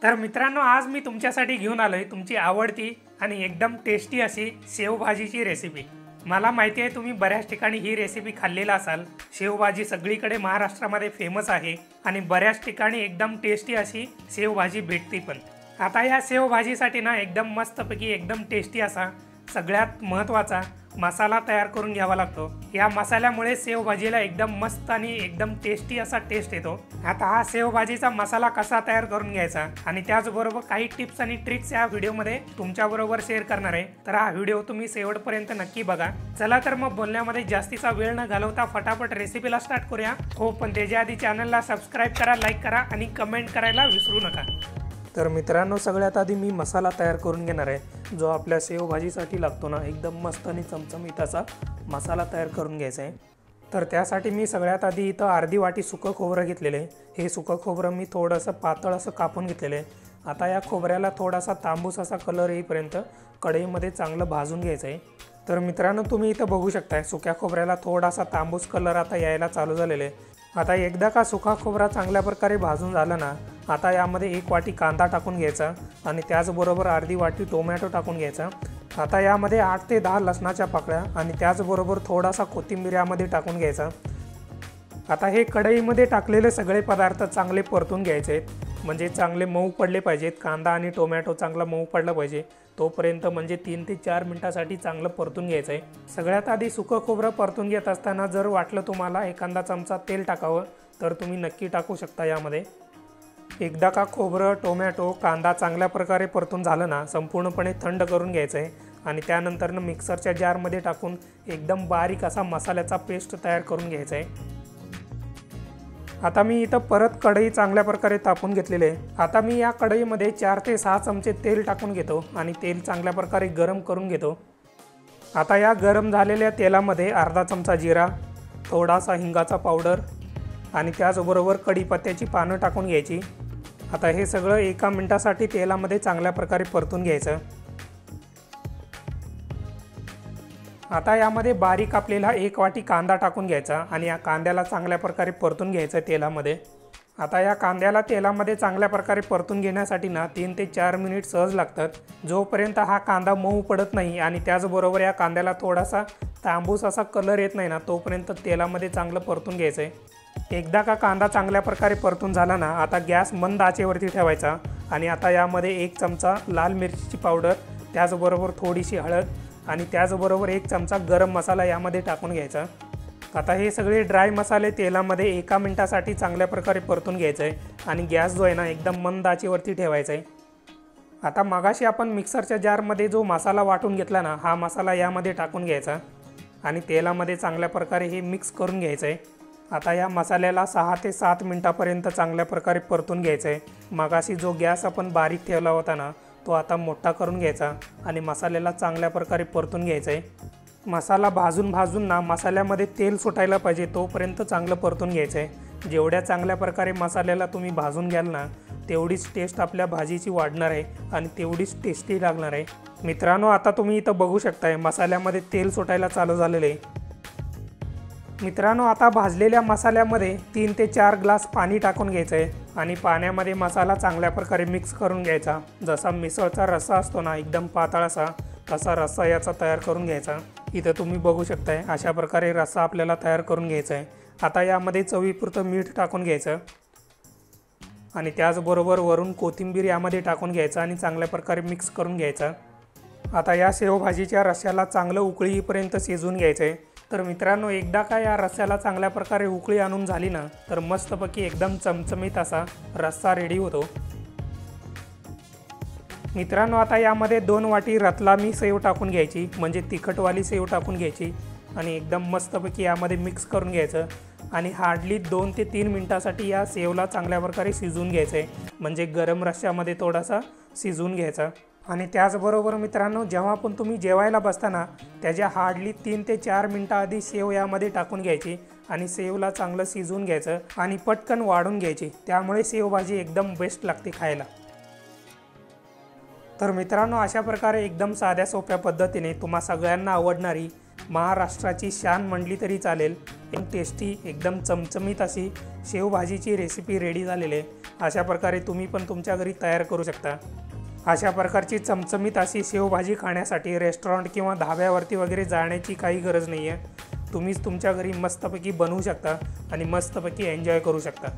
तर मित्रांनो, आज मी तुमच्यासाठी घेऊन आलोय तुमची आवडती आणि एकदम टेस्टी अशी शेवभाजीची रेसिपी। मला माहिती आहे तुम्ही बऱ्याच ठिकाणी ही रेसिपी खाल्लेला असाल। शेवभाजी सगळीकडे महाराष्ट्रामध्ये फेमस आहे आणि बऱ्याच ठिकाणी एकदम टेस्टी अशी शेवभाजी भेटते पण। आता या शेवभाजीसाठी ना एकदम मस्तपैकी एकदम टेस्टी असा सगळ्यात महत्त्वाचा मसाला तयार करून घ्यावा लागतो। या मसाल्यामुळे शेवभाजीला एकदम मस्त आणि एकदम टेस्टी असा टेस्ट येतो। आता हा शेवभाजीचा मसाला कसा तयार करून घ्यायचा आणि त्याचबरोबर काही टिप्स आणि ट्रिक्स या व्हिडिओमध्ये तुमच्याबरोबर शेअर करणार आहे। तर हा व्हिडिओ तुम्ही शेवटपर्यंत नक्की बघा। चला तर मग बोलण्यामध्ये जास्तीचा वेळ न घालवता फटाफट रेसिपीला स्टार्ट करूया। हो पण त्याच्या आधी चॅनलला सबस्क्राइब करा, लाईक करा आणि कमेंट करायला विसरू नका। तर मित्रांनो, सगळ्यात आधी मी मसाला तयार करून घेणार आहे जो आपल्या शेवभाजीसाठी लागतो ना, एकदम मस्त आणि चमचमीत असा मसाला तयार करून घ्यायचा आहे। तर त्यासाठी मी सगळ्यात आधी इथं अर्धी वाटी सुकं खोबरं घेतलेलं आहे। हे सुकं खोबरं मी थोडंसं पातळ असं कापून घेतलेलं आहे। आता या खोबऱ्याला थोडासा तांबूस असा कलर येईपर्यंत कढईमध्ये चांगलं भाजून घ्यायचं आहे। तर मित्रांनो, तुम्ही इथं बघू शकताय सुक्या खोबऱ्याला थोडासा तांबूस कलर आता यायला चालू झालेला आहे। आता एकदा का सुका खोबरा चांगल्या प्रकारे भाजून झाला ना, आता यामध्ये 1 वाटी कांदा टाकून घ्यायचा आणि त्याचबरोबर अर्धी वाटी टोमॅटो टाकून घ्यायचा। आता यामध्ये 8 ते 10 लसणाच्या पाकळ्या आणि त्याचबरोबर थोडासा कोथिंबीर यामध्ये टाकून घ्यायचा। आता हे कढईमध्ये टाकलेले सगळे पदार्थ चांगले परतून घ्यायचे आहेत, म्हणजे चांगले मऊ पडले पाहिजेत। कांदा आणि टोमॅटो चांगला मऊ पडला पाहिजे तोपर्यंत, म्हणजे 3 ते 4 मिनिटांसाठी चांगलं परतून घ्यायचं आहे। सगळ्यात आधी सुकं खोबरं परतून घेत असताना जर वाटलं तुम्हाला एखादा चमचा तेल टाकावं तर तुम्ही नक्की टाकू शकता यामध्ये। एकदा का खोबरं, टोमॅटो, कांदा चांगल्या प्रकारे परतून झालं ना, संपूर्णपणे थंड करून घ्यायचं आहे आणि त्यानंतर मिक्सरच्या जारमध्ये टाकून एकदम बारीक असा मसाल्याचा पेस्ट तयार करून घ्यायचा आहे। आता मी इथं परत कढई चांगल्या प्रकारे तापून घेतलेले आहे। आता मी या कढईमध्ये 4 ते 6 चमचे तेल टाकून घेतो आणि तेल चांगल्या प्रकारे गरम करून घेतो। आता या गरम झालेल्या तेलामध्ये अर्धा चमचा जिरा, थोडासा हिंगाचा पावडर आणि त्याचबरोबर कढीपत्त्याची पानं टाकून घ्यायची। आता हे सगळं 1 मिनिटासाठी तेलामध्ये चांगल्या प्रकारे परतून घ्यायचं। आता यामध्ये बारीक कापलेला 1 वाटी कांदा टाकून घ्यायचा आणि या कांद्याला चांगल्या प्रकारे परतून घ्यायचं तेलामध्ये। आता या कांद्याला तेलामध्ये चांगल्या प्रकारे परतून घेण्यासाठी ना 3 ते 4 मिनिट सहज लागतात। जोपर्यंत हा कांदा मऊ पडत नाही आणि त्याचबरोबर या कांद्याला थोडासा तांबूस असा कलर येत नाही ना, तोपर्यंत तेलामध्ये चांगलं परतून घ्यायचं आहे। एकदा का कांदा चांगल्या प्रकारे परतून झाला ना, आता गॅस मंद आचेवरती ठेवायचा आणि आता यामध्ये 1 चमचा लाल मिरचीची पावडर, त्याचबरोबर थोडीशी हळद आणि त्याचबरोबर 1 चमचा गरम मसाला यामध्ये टाकून घ्यायचा। आता हे सगळे ड्राय मसाले तेलामध्ये 1 मिनिटासाठी चांगल्या प्रकारे परतून घ्यायचं आहे आणि गॅस जो आहे ना एकदम मंद आचेवरती ठेवायचा आहे। आता मगाशी आपण मिक्सरच्या जारमध्ये जो मसाला वाटून घेतला ना, हा मसाला यामध्ये टाकून घ्यायचा आणि तेलामध्ये चांगल्या प्रकारे हे मिक्स करून घ्यायचं आहे। आता या मसाल्याला 6 ते 7 मिनिटापर्यंत चांगल्या प्रकारे परतून घ्यायचं आहे। मगाशी जो गॅस आपण बारीक ठेवला होता ना, तो आता मोठा करून घ्यायचा आणि मसाल्याला चांगल्या प्रकारे परतून घ्यायचा आहे। मसाला भाजून ना मसाल्यामध्ये तेल सुटायला पाहिजे तोपर्यंत चांगलं परतून घ्यायचं आहे। जेवढ्या चांगल्या प्रकारे मसाल्याला तुम्ही भाजून घ्याल ना, तेवढीच टेस्ट आपल्या भाजीची वाढणार आहे आणि तेवढीच टेस्टी लागणार आहे। मित्रांनो, आता तुम्ही इथं बघू शकताय मसाल्यामध्ये तेल सुटायला चालू झालेलं आहे। मित्रांनो, आता भाजलेल्या मसाल्यामध्ये 3 ते 4 ग्लास पाणी टाकून घ्यायचं आहे आणि पाण्यामध्ये मसाला चांगल्या प्रकारे मिक्स करून घ्यायचा। जसा मिसळचा रस्सा असतो ना एकदम पातळ असा, तसा रस्सा याचा तयार करून घ्यायचा। इथं तुम्ही बघू शकताय अशा प्रकारे रस्सा आपल्याला तयार करून घ्यायचा आहे। आता यामध्ये चवीपुरतं मीठ टाकून घ्यायचं आणि त्याचबरोबर वरून कोथिंबीर यामध्ये टाकून घ्यायचं आणि चांगल्या प्रकारे मिक्स करून घ्यायचं। आता या शेवभाजीच्या रस्स्याला चांगलं उकळीपर्यंत शिजवून घ्यायचं आहे। तर मित्रांनो, एकदा का या रस्स्याला चांगल्या प्रकारे उकळी आणून झाली ना, तर मस्तपैकी एकदम चमचमीत असा रस्सा रेडी होतो। मित्रांनो, आता यामध्ये 2 वाटी रतलामी सेव टाकून घ्यायची, म्हणजे तिखटवाली सेव टाकून घ्यायची आणि एकदम मस्तपैकी यामध्ये मिक्स करून घ्यायचं आणि हार्डली 2 ते 3 मिनिटांसाठी या सेवला चांगल्या प्रकारे शिजवून घ्यायचं आहे, म्हणजे गरम रश्श्यामध्ये थोडासा शिजवून घ्यायचा। आणि त्याचबरोबर मित्रांनो, जेव्हा पण तुम्ही जेवायला बसताना त्याच्या हार्डली 3 ते 4 मिनिटं आधी सेव यामध्ये टाकून घ्यायची आणि सेवला चांगलं शिजवून घ्यायचं आणि पटकन वाढून घ्यायची, त्यामुळे शेवभाजी एकदम बेस्ट लागते खायला। तर मित्रांनो, अशा प्रकारे एकदम साध्या सोप्या पद्धतीने तुम्हा सगळ्यांना आवडणारी महाराष्ट्राची शान म्हणली तरी चालेल एकदम टेस्टी एकदम चमचमीत अशी शेवभाजीची रेसिपी रेडी झालेली आहे। अशा प्रकारे तुम्ही पण तुमच्या घरी तयार करू शकता। अशा प्रकारची चमचमीत अशी शेवभाजी खाण्यासाठी रेस्टॉरंट किंवा धाब्यावरती वगैरे जाण्याची काही गरज नाही आहे। तुम्हीच तुमच्या घरी मस्तपैकी बनवू शकता आणि मस्तपैकी एन्जॉय करू शकता।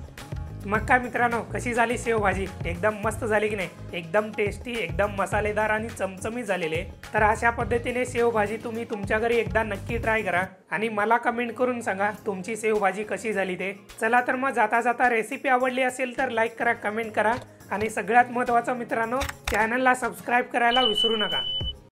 मग काय मित्रांनो, कशी झाली शेवभाजी? एकदम मस्त झाली की नाही? एकदम टेस्टी, एकदम मसालेदार आणि चमचमीत झालेले। तर अशा पद्धतीने शेवभाजी तुम्ही तुमच्या घरी एकदा नक्की ट्राय करा आणि मला कमेंट करून सांगा तुमची शेवभाजी कशी झाली ते। चला तर मग जाता जाता रेसिपी आवडली असेल तर लाईक करा, कमेंट करा आणि सगळ्यात महत्त्वाचं मित्रांनो, चॅनलला सबस्क्राईब करायला विसरू नका।